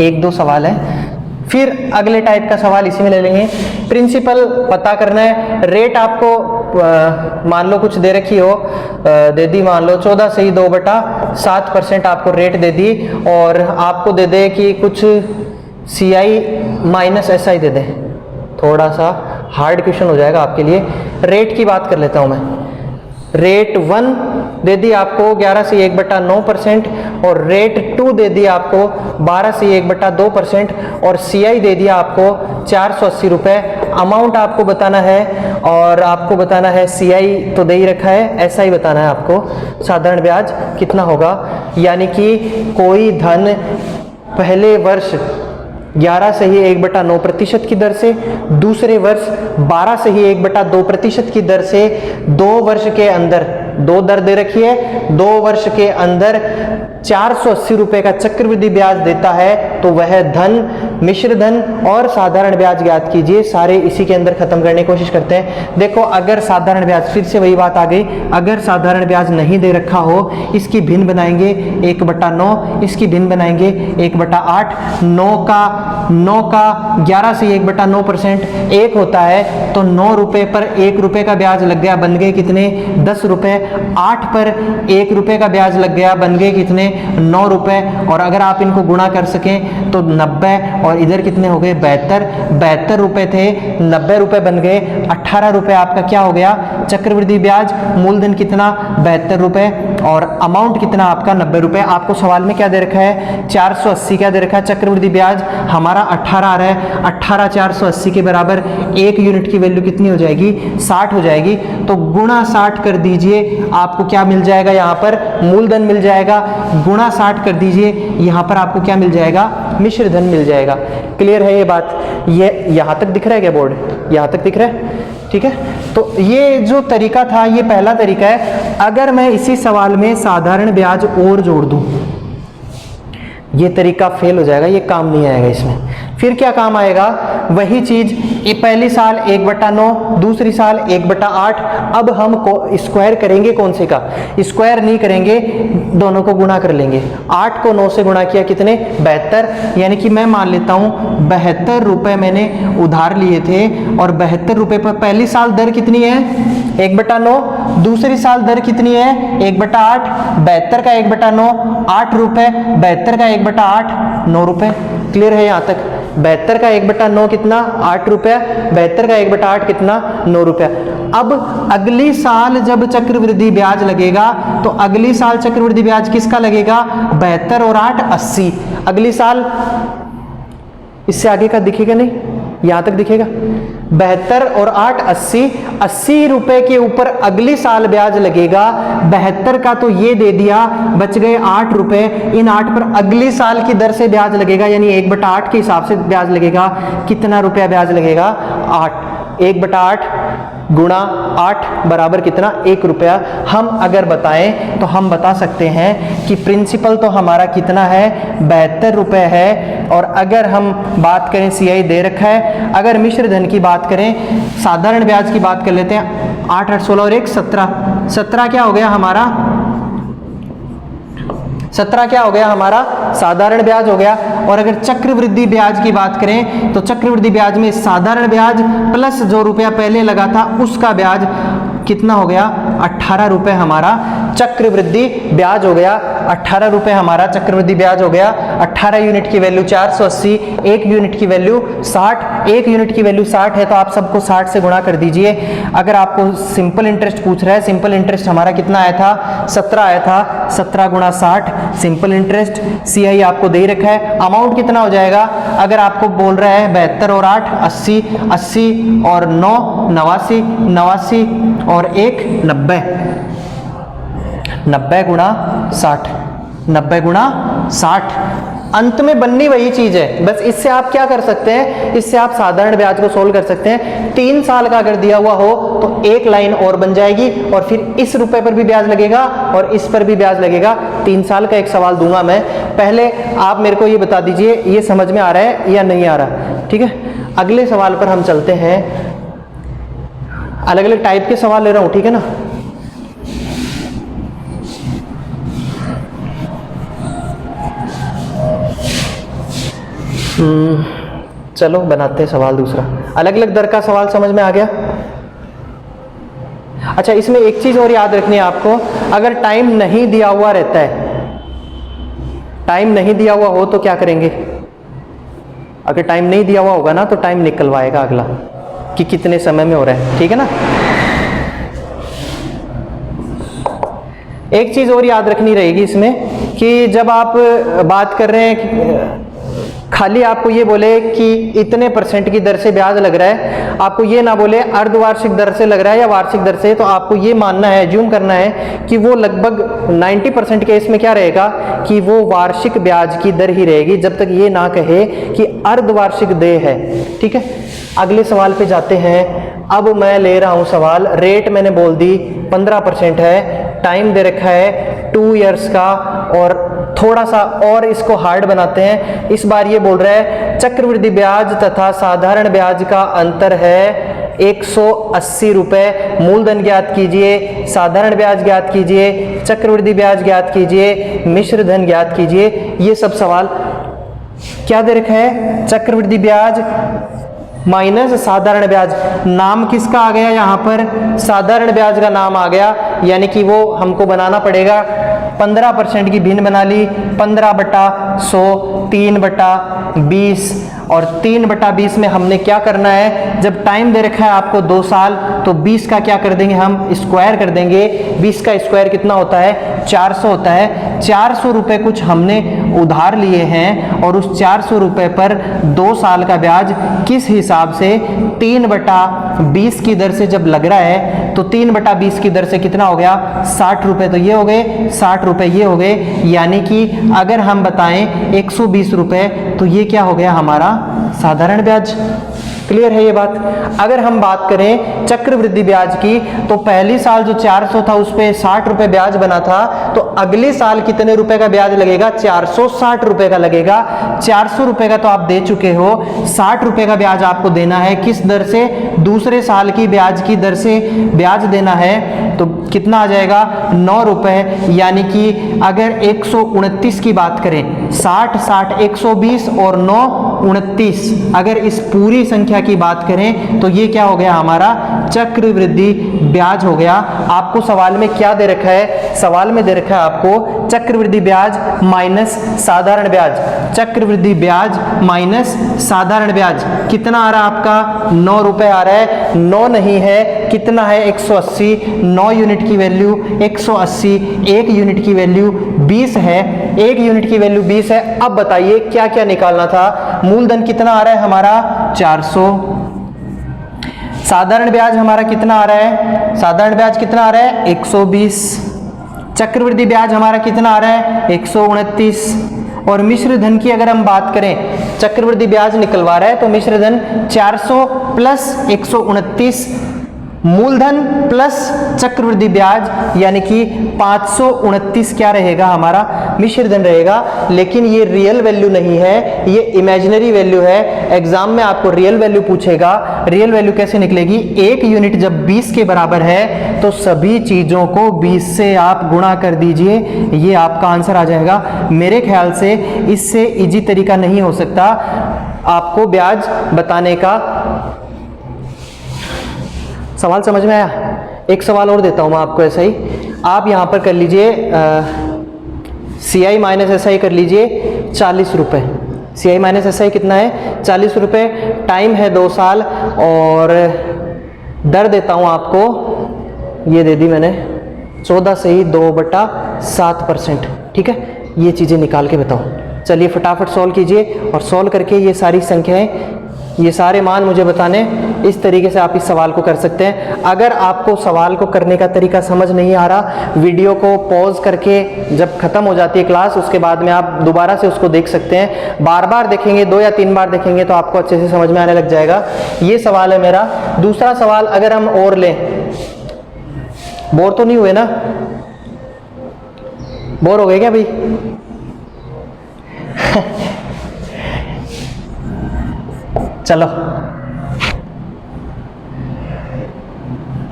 1-2 सवाल है, फिर अगले टाइप का सवाल इसी में ले लेंगे। प्रिंसिपल पता करना है, रेट आपको मान लो कुछ दे रखी हो, दे दी मान लो 14/2/7% आपको रेट दे दी, और आपको दे दे कि कुछ CI माइनस SI दे दे। थोड़ा सा हार्ड क्वेश्चन हो जाएगा आपके लिए। रेट की बात कर लेता हूं मैं। रेट 1 दे दी आपको 11 से 1/9%, और रेट 2 दे दी आपको 12 से 1/2%, और CI दे दिया आपको 480 रुपये। अमाउंट आपको बताना है, और आपको बताना है CI तो दे ही रखा है, SI बताना है आपको, साधारण ब्याज कितना होगा। यानी कि कोई धन पहले वर्ष 11 से ही 1/9% की दर से, दूसरे वर्ष 12 से ही 1/2% की दर से, 2 वर्ष के अंदर, 2 दर दे रखी है, 2 वर्ष के अंदर 480 रुपये का चक्रवृद्धि ब्याज देता है, तो वह धन, मिश्र धन और साधारण ब्याज ज्ञात कीजिए। सारे इसी के अंदर खत्म करने की कोशिश करते हैं। देखो अगर साधारण ब्याज, फिर से वही बात आ गई, अगर साधारण ब्याज नहीं दे रखा हो, इसकी भिन्न बनाएंगे 1/9, इसकी भिन्न बनाएंगे 1/8, 9 का 11 से 1/9% 1 होता है, तो 9 रुपये पर 1 रुपये का ब्याज लग गया, बन गए कितने 10 रुपये। 8 पर 1 रुपये का ब्याज लग गया, बन गए कितने 9 रुपये। और अगर आप इनको गुणा कर सकें तो 90, और इधर कितने हो गए 72 रुपये थे, 90 रुपये बन गए, 18 रुपये आपका क्या हो गया चक्रवृद्धि ब्याज। मूलधन कितना 72 रुपये, और अमाउंट कितना आपका 90 रुपये। आपको सवाल में क्या दे रखा है 480 क्या दे रखा है, चक्रवृद्धि ब्याज हमारा 18 आ रहा है, 18 480 के बराबर 1 यूनिट की वैल्यू कितनी हो जाएगी 60 हो जाएगी। तो गुणा 60 कर दीजिए, आपको क्या मिल जाएगा, यहाँ पर मूलधन मिल जाएगा, गुणा 60 कर दीजिए, यहाँ पर आपको क्या मिल जाएगा मिश्र धन मिल जाएगा। क्लियर है ये बात, ये यहाँ तक दिख रहा है क्या बोर्ड, यहाँ तक दिख रहा है, ठीक है। तो ये जो तरीका था ये पहला तरीका है। अगर मैं इसी सवाल में साधारण ब्याज और जोड़ दूं, ये तरीका फेल हो जाएगा, ये काम नहीं आएगा इसमें। फिर क्या काम आएगा, वही चीज, ये पहली साल 1/9, दूसरी साल 1/8। अब हम स्क्वायर करेंगे, कौन से का स्क्वायर नहीं करेंगे, दोनों को गुणा कर लेंगे। 8 को 9 से गुणा किया कितने 72, यानी कि मैं मान लेता हूं 72 रुपये मैंने उधार लिए थे, और 72 रुपये पर पहली साल दर कितनी है 1/9, दूसरी साल दर कितनी है 1/8, 72 का 1/9 8 रुपये, 72 का 1/8 9 रुपये। क्लियर है यहाँ तक, 72 का 1/9 कितना 8 रुपया, 72 का 1/8 कितना 9 रुपया। अब अगली साल जब चक्रवृद्धि ब्याज लगेगा, तो अगली साल चक्रवृद्धि ब्याज किसका लगेगा 72 और 8 80। अगली साल इससे आगे का दिखेगा नहीं, यहां तक दिखेगा 72 और 8 80 रुपए के ऊपर अगली साल ब्याज लगेगा। 72 का तो ये दे दिया, बच गए 8 रुपए, इन 8 पर अगली साल की दर से ब्याज लगेगा, यानी 1/8 के हिसाब से ब्याज लगेगा। कितना रुपया ब्याज लगेगा 8, 1/8 गुणा 8 बराबर कितना 1 रुपया। हम अगर बताएं तो हम बता सकते हैं कि प्रिंसिपल तो हमारा कितना है 72 रुपए है, और अगर हम बात करें CI दे रखा है। अगर मिश्र धन की बात करें, साधारण ब्याज की बात कर लेते हैं, 8 8 16 और 1 17 क्या हो गया हमारा 17 क्या हो गया हमारा साधारण ब्याज हो गया। और अगर चक्रवृद्धि ब्याज की बात करें तो चक्रवृद्धि ब्याज में साधारण ब्याज प्लस जो रुपया पहले लगा था उसका ब्याज कितना हो गया 18 रुपए हमारा चक्रवृद्धि ब्याज हो गया। 18 रुपए हमारा चक्रवृद्धि ब्याज हो गया। 18 यूनिट की वैल्यू 480, 1 यूनिट की वैल्यू 60, 1 यूनिट की वैल्यू 60 है तो आप सबको 60 से गुणा कर दीजिए। अगर आपको सिंपल इंटरेस्ट पूछ रहा है, सिंपल इंटरेस्ट हमारा कितना आया था 17 आया था, 17 गुणा 60 सिंपल इंटरेस्ट। CI आपको दे रखा है, अमाउंट कितना हो जाएगा, अगर आपको बोल रहा है 72 और 8 80, 80 और 9 89, 89 और 1 90, 90 गुणा 60, 90 गुणा 60। अंत में बननी वही चीज है, बस इससे आप क्या कर सकते हैं, इससे आप साधारण ब्याज को सोल्व कर सकते हैं। 3 साल का अगर दिया हुआ हो तो एक लाइन और बन जाएगी और फिर इस रुपए पर भी ब्याज लगेगा और इस पर भी ब्याज लगेगा। 3 साल का एक सवाल दूंगा मैं, पहले आप मेरे को ये बता दीजिए ये समझ में आ रहा है या नहीं आ रहा, ठीक है। अगले सवाल पर हम चलते हैं, अलग अलग टाइप के सवाल ले रहा हूं, ठीक है ना। चलो बनाते हैं सवाल दूसरा। अलग अलग दर का सवाल समझ में आ गया। अच्छा, इसमें एक चीज और याद रखनी है आपको, अगर टाइम नहीं दिया हुआ रहता है, टाइम नहीं दिया हुआ हो तो क्या करेंगे, अगर टाइम नहीं दिया हुआ होगा ना तो टाइम निकलवाएगा अगला कि कितने समय में हो रहा है, ठीक है ना। एक चीज और याद रखनी रहेगी इसमें कि जब आप बात कर रहे हैं कि खाली आपको ये बोले कि इतने % की दर से ब्याज लग रहा है, आपको ये ना बोले अर्धवार्षिक दर से लग रहा है या वार्षिक दर से, तो आपको ये मानना है, ज्यूम करना है कि वो लगभग 90% केस में क्या रहेगा कि वो वार्षिक ब्याज की दर ही रहेगी, जब तक ये ना कहे कि अर्धवार्षिक देय है, ठीक है। अगले सवाल पे जाते हैं। अब मैं ले रहा हूं सवाल, रेट मैंने बोल दी 15% है, टाइम दे रखा है 2 इयर्स का, और थोड़ा सा और इसको हार्ड बनाते हैं। इस बार ये बोल रहा है चक्रवृद्धि ब्याज तथा साधारण ब्याज का अंतर है 180 रुपए। मूलधन ज्ञात कीजिए, साधारण ब्याज ज्ञात कीजिए, चक्रवृद्धि ब्याज ज्ञात कीजिए, मिश्र धन ज्ञात कीजिए। ये सब सवाल क्या दे रखा है, चक्रवृद्धि ब्याज माइनस साधारण ब्याज। नाम किसका आ गया यहाँ पर, साधारण ब्याज का नाम आ गया, यानी कि वो हमको बनाना पड़ेगा। 15% की भिन्न बना ली, 15/100, 3/20, और 3/20 में हमने क्या करना है, जब टाइम दे रखा है आपको 2 साल, तो 20 का क्या कर देंगे हम, स्क्वायर कर देंगे। 20 का स्क्वायर कितना होता है, 400 होता है। 400 रुपए कुछ हमने उधार लिए हैं और उस 400 रुपए पर 2 साल का ब्याज किस हिसाब से 3/20 की दर से जब लग रहा है, तो 3/20 की दर से कितना हो गया, 60 रुपए। तो ये हो गए 60 रुपए, ये हो गए, यानी कि अगर हम बताएं 120 रुपए, तो ये क्या हो गया हमारा साधारण ब्याज। क्लियर है ये बात। अगर हम बात करें चक्रवृद्धि ब्याज की, तो पहली साल जो 400 था उस पे 60 रुपए ब्याज बना था, तो अगले साल कितने रुपए का ब्याज लगेगा, 460 रुपए का लगेगा। 400 रुपए का तो आप दे चुके हो, 60 रुपए का ब्याज आपको देना है। किस दर से, दूसरे साल की ब्याज की दर से ब्याज देना है। तो कितना आ जाएगा, 9 रुपए। यानी कि अगर 129 की बात करें, 60 60 120 और 9 29, अगर इस पूरी संख्या की बात करें तो ये क्या हो गया हमारा चक्रवृद्धि ब्याज हो गया। आपको सवाल में क्या दे रखा है, सवाल में दे रखा है आपको चक्रवृद्धि ब्याज माइनस साधारण ब्याज। चक्रवृद्धि ब्याज माइनस साधारण ब्याज कितना आ रहा है आपका, 9 रुपए आ रहा है। 9 नहीं है, कितना है, 180। 9 यूनिट की वैल्यू 180, 1 यूनिट की वैल्यू 20 है, 1 यूनिट की वैल्यू 20 है। अब बताइए क्या क्या निकालना था। मूलधन कितना आ रहा है हमारा, 400। साधारण ब्याज हमारा कितना आ रहा है, साधारण ब्याज कितना आ रहा है, 120। चक्रवृद्धि ब्याज हमारा कितना आ रहा है, 129। और मिश्र धन की अगर हम बात करें, चक्रवृद्धि ब्याज निकलवा रहा है तो मिश्र धन 400 प्लस 129, मूलधन प्लस चक्रवृद्धि ब्याज, यानी कि 529 क्या रहेगा हमारा, मिश्र धन रहेगा। लेकिन ये रियल वैल्यू नहीं है, ये इमेजिनरी वैल्यू है। एग्जाम में आपको रियल वैल्यू पूछेगा। रियल वैल्यू कैसे निकलेगी, 1 यूनिट जब 20 के बराबर है तो सभी चीजों को 20 से आप गुणा कर दीजिए, ये आपका आंसर आ जाएगा। मेरे ख्याल से इससे इजी तरीका नहीं हो सकता आपको ब्याज बताने का। सवाल समझ में आया। एक सवाल और देता हूं मैं आपको ऐसा ही, आप यहां पर कर लीजिए CI माइनस SI कर लीजिए 40 रुपए। CI माइनस SI कितना है, 40 रुपए। टाइम है 2 साल और दर देता हूं आपको, ये दे दी मैंने 14 से ही 2/7%। ठीक है, ये चीजें निकाल के बताओ। चलिए फटाफट सॉल्व कीजिए और सॉल्व करके ये सारी संख्याएं ये सारे मान मुझे बताने। इस तरीके से आप इस सवाल को कर सकते हैं। अगर आपको सवाल को करने का तरीका समझ नहीं आ रहा, वीडियो को पॉज करके जब खत्म हो जाती है क्लास, उसके बाद में आप दोबारा से उसको देख सकते हैं। बार बार देखेंगे, 2 या 3 बार देखेंगे तो आपको अच्छे से समझ में आने लग जाएगा। ये सवाल है मेरा। दूसरा सवाल अगर हम और लें, बोर तो नहीं हुए ना? बोर हो गए क्या भाई? चलो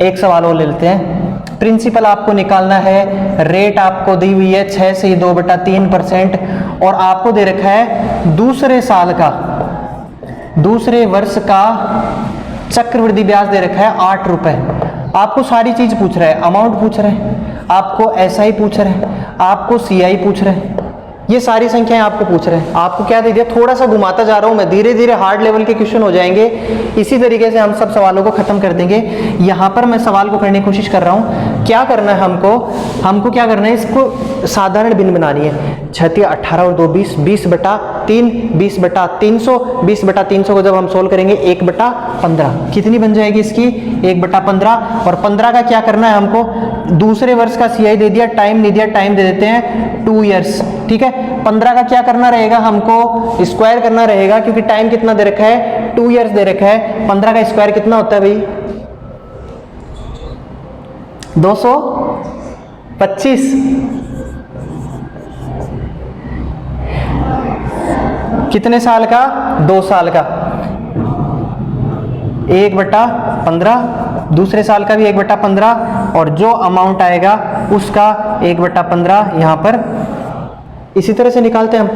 एक सवाल और ले लेते हैं। प्रिंसिपल आपको निकालना है, रेट आपको दी हुई है 6 से 2/3% और आपको दे रखा है दूसरे साल का, दूसरे वर्ष का चक्रवृद्धि ब्याज दे रखा है 8 रुपए। आपको सारी चीज पूछ रहा है, अमाउंट पूछ रहे हैं, आपको एसआई पूछ रहे हैं, आपको सीआई पूछ रहे हैं, ये सारी संख्याएं आपको पूछ रहे हैं। आपको क्या दे दिया, थोड़ा सा घुमाता जा रहा हूं मैं, धीरे धीरे हार्ड लेवल के क्वेश्चन हो जाएंगे। इसी तरीके से हम सब सवालों को खत्म कर देंगे। यहां पर मैं सवाल को करने की कोशिश कर रहा हूं। क्या करना है हमको क्या करना है, इसको साधारण भिन्न बनानी है। 6 18 और 2 20, 20/3, 20/300, 20/300 को जब हम सोल्व करेंगे 1/15 कितनी बन जाएगी इसकी, 1/15। और 15 का क्या करना है हमको, दूसरे वर्ष का सीआई दे दिया, टाइम नहीं दिया, टाइम दे देते हैं 2 ईयर्स। ठीक है, 15 का क्या करना रहेगा, हमको स्क्वायर करना रहेगा, क्योंकि टाइम कितना दे रखा है, 2 ईयर्स दे रखा है। 15 का स्क्वायर कितना होता है भाई, 225। कितने साल का, 2 साल का, 1/15, दूसरे साल का भी 1/15, और जो अमाउंट आएगा उसका 1/15 यहां पर इसी तरह से निकालते हैं हम।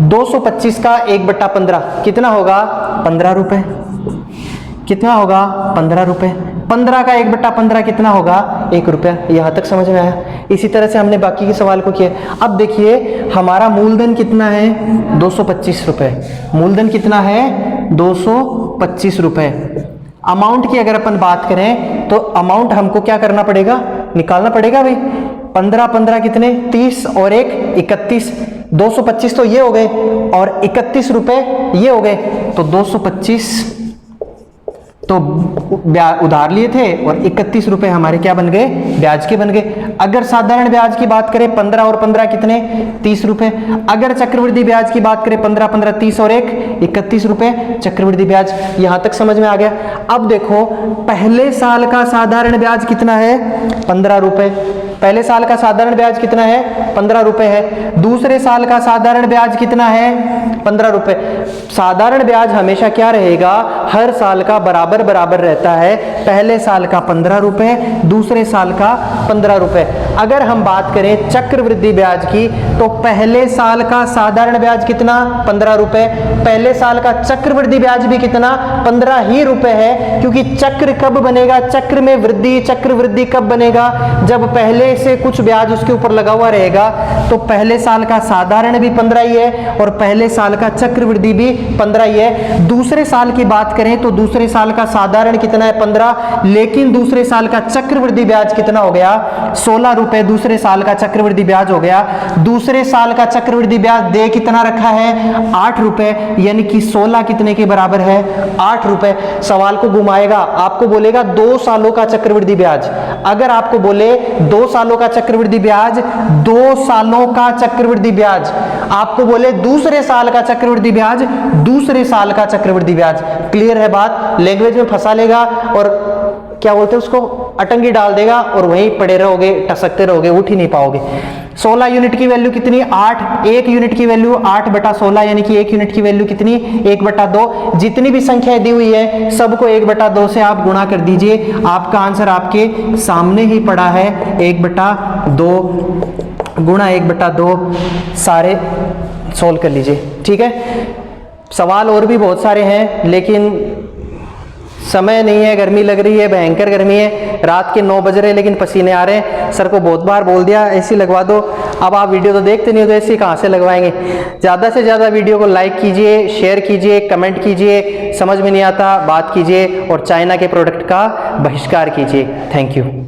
225 का 1/15 कितना होगा, 15 रुपए। कितना होगा, 15 रुपए। 15 का 1/15 कितना होगा, 1 रुपया। यहां तक समझ में आया। इसी तरह से हमने बाकी के सवाल को किया। अब देखिए हमारा मूलधन कितना है, 225 रुपए। मूलधन कितना है, 225 रुपए। अमाउंट की अगर अपन बात करें तो अमाउंट हमको क्या करना पड़ेगा, निकालना पड़ेगा भाई। 15 कितने, 30 और 1 31। 225 तो ये हो गए और 31 रुपए ये हो गए, तो 225 तो उधार लिए थे और 31 रुपए हमारे क्या बन गए, ब्याज के बन गए। अगर साधारण ब्याज की बात करें 15 और 15 कितने, 30 रुपए। अगर चक्रवृद्धि ब्याज की बात करें 15 15 30 और 1 31 रुपए चक्रवृद्धि ब्याज। यहां तक समझ में आ गया। अब देखो पहले साल का साधारण ब्याज कितना है, 15 रुपए। पहले साल का साधारण ब्याज कितना है, 15 रुपए है। दूसरे साल का साधारण ब्याज कितना है, 15 रुपए। साधारण ब्याज हमेशा क्या रहेगा, हर साल का बराबर बराबर रहता है। पहले साल का 15 रुपए, दूसरे साल का 15 रुपए। अगर हम बात करें चक्रवृद्धि ब्याज की तो पहले साल का साधारण ब्याज कितना, 15 रुपए। पहले साल का चक्रवृद्धि ब्याज भी कितना, 15 ही रुपए है। क्योंकि चक्र कब बनेगा, चक्र में वृद्धि, चक्रवृद्धि कब बनेगा, जब पहले से कुछ ब्याज उसके ऊपर लगा हुआ रहेगा। तो पहले साल का साधारण भी 15 ही है और पहले साल का चक्रवृद्धि भी 15 ही है। दूसरे साल की बात करें तो दूसरे साल का साधारण कितना है, 15, लेकिन दूसरे साल का चक्रवृद्धि ब्याज कितना हो गया, 16 रुपए दूसरे साल का चक्रवृद्धि ब्याज हो गया। दूसरे साल का चक्रवृद्धि ब्याज दे कितना रखा है, 8 रुपए, यानी कि 16 कितने के बराबर है, 8 रुपए। सवाल को घुमाएगा, आपको बोलेगा 2 सालों का चक्रवृद्धि ब्याज। अगर आपको बोले 2 सालों का चक्रवृद्धि ब्याज, 2 सालों का चक्रवृद्धि ब्याज, आपको बोले दूसरे साल का चक्रवृद्धि ब्याज, दूसरे साल का चक्रवृद्धि ब्याज। क्लियर है बात, लैंग्वेज में फंसा लेगा और क्या बोलते हैं उसको, अटंगी डाल देगा और वहीं पड़े रहोगे, टसकते रहोगे, उठ ही नहीं पाओगे। 16 यूनिट की वैल्यू कितनी, 8। 1 यूनिट की वैल्यू 8/16, यानी कि 1 यूनिट की वैल्यू कितनी, 1/2। जितनी भी संख्याएं दी हुई है सबको 1/2 से आप गुणा कर दीजिए। आपका आंसर आपके सामने ही पड़ा है, 1/2 गुणा 1/2। सारे सोल्व कर लीजिए। ठीक है, सवाल और भी बहुत सारे हैं लेकिन समय नहीं है, गर्मी लग रही है, भयंकर गर्मी है, रात के 9 बज रहे लेकिन पसीने आ रहे हैं। सर को बहुत बार बोल दिया एसी लगवा दो, अब आप वीडियो तो देखते नहीं हो तो एसी कहाँ से लगवाएंगे। ज़्यादा से ज़्यादा वीडियो को लाइक कीजिए, शेयर कीजिए, कमेंट कीजिए, समझ में नहीं आता बात कीजिए और चाइना के प्रोडक्ट का बहिष्कार कीजिए। Thank you.